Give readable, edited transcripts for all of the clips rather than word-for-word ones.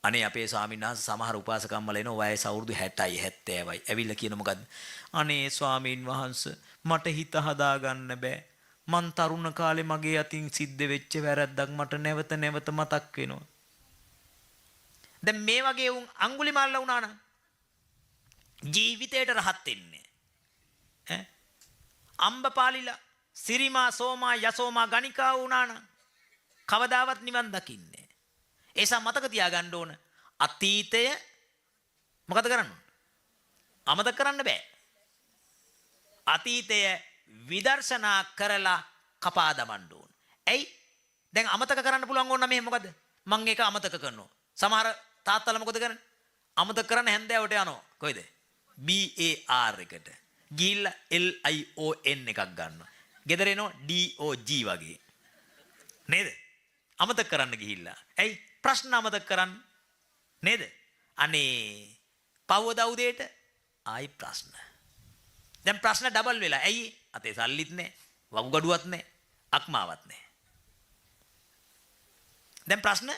අනේ අපේ ස්වාමීන් වහන්සේ සමහර උපාසකම්මල එන වයස අවුරුදු 60යි 70යි. ඇවිල්ලා කියන මොකද්ද? අනේ ස්වාමීන් වහන්සේ මට හිත හදාගන්න බෑ. මං තරුණ කාලේ මගේ අතින් සිද්ධ වෙච්ච වැරද්දක් මට නැවත නැවත මතක් වෙනවා. දැන් මේ වගේ උන් අඟුලිමාල වුණා නම් ජීවිතේට රහත් වෙන්නේ ඈ අම්බපාලිලා සිරිමා සෝමා යසෝමා ගණිකා වුණා නම් කවදාවත් නිවන් දකින්නේ. ඒසා මතක තියාගන්න ඕන අතීතය මොකද කරන්න? අමතක කරන්න බෑ. අතීතය විදර්ශනා කරලා කපා දමන්න ඕන. ඇයි? දැන් අමතක කරන්න පුළුවන් ඕන නම් මෙහෙම මොකද? මම ඒක අමතක කරනවා. සමහර තාත්තලා මොකද කරන්නේ? අමතක කරන්න හැන්දෑවට යනවා. කොයිද? BAR එකට. ගිහිල්ලා LION එකක් ගන්නවා. ගෙදර එනවා DOG වගේ. නේද? අමතක කරන්න ගිහිල්ලා. ඇයි? ප්‍රශ්න අමතක කරන්න. නේද? අනේ පවවද උදේට ආයි ප්‍රශ්න. දැන් ප්‍රශ්න ඩබල් වෙලා. ඇයි? අතේ සල්ලිත් නැහැ. වකුගඩුවත් නැහැ. අක්මාවත් නැහැ. දැන් ප්‍රශ්න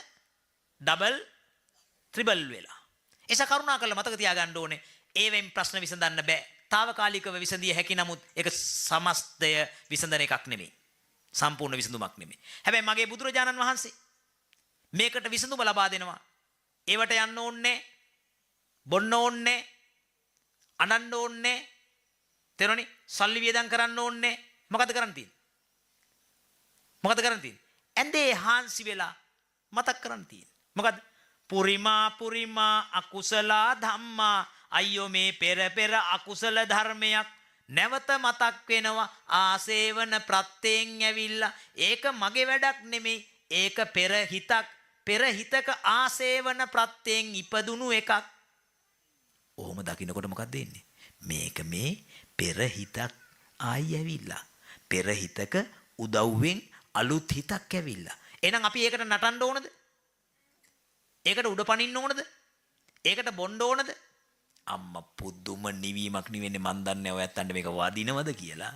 ඩබල් ත්‍රිබල් වෙලා. ඒස කරුණාකරලා මතක තියාගන්න ඕනේ. ඒවෙන් ප්‍රශ්න විසඳන්න බෑ. తాවකාලිකව විසඳිය හැකි නමුත් ඒක සමස්තය විසඳන එකක් නෙමෙයි. සම්පූර්ණ විසඳුමක් නෙමෙයි. හැබැයි මගේ බුදුරජාණන් වහන්සේ මේකට විසඳුම ලබා දෙනවා. ඒවට යන්න ඕනේ, බොන්න ඕනේ, අනන්න ඕනේ. තේරුණේ? සල්ලි වියදම් කරන්න ඕනේ. මොකද කරන්න තියෙන්නේ? මොකද කරන්න තියෙන්නේ? ඇඳේ හාන්සි වෙලා මතක් කරන්න තියෙන්නේ. මොකද? පුරිමා අකුසල ධම්මා අයියෝ මේ පෙර අකුසල ධර්මයක් නැවත මතක් වෙනවා ආසේවන ප්‍රත්‍යයෙන් ඇවිල්ලා. ඒක මගේ වැඩක් නෙමෙයි. ඒක පෙර හිතක ආසේවන ප්‍රත්‍යයෙන් ඉපදුණු එකක්. ඔහොම දකින්නකොට මොකක්ද වෙන්නේ? මේක මේ පෙර හිතක් ආයි ඇවිල්ලා. පෙර හිතක උදව්වෙන් අලුත් හිතක් ඇවිල්ලා. එහෙනම් අපි ඒකට නටන්න ඕනද? ඒකට උඩ පනින්න ඕනද? ඒකට බොන්න ඕනද? අම්මා පුදුම නිවීමක් නෙවෙන්නේ මන් දන්නේ ඔය ඇත්තන්ට මේක වදිනවද කියලා.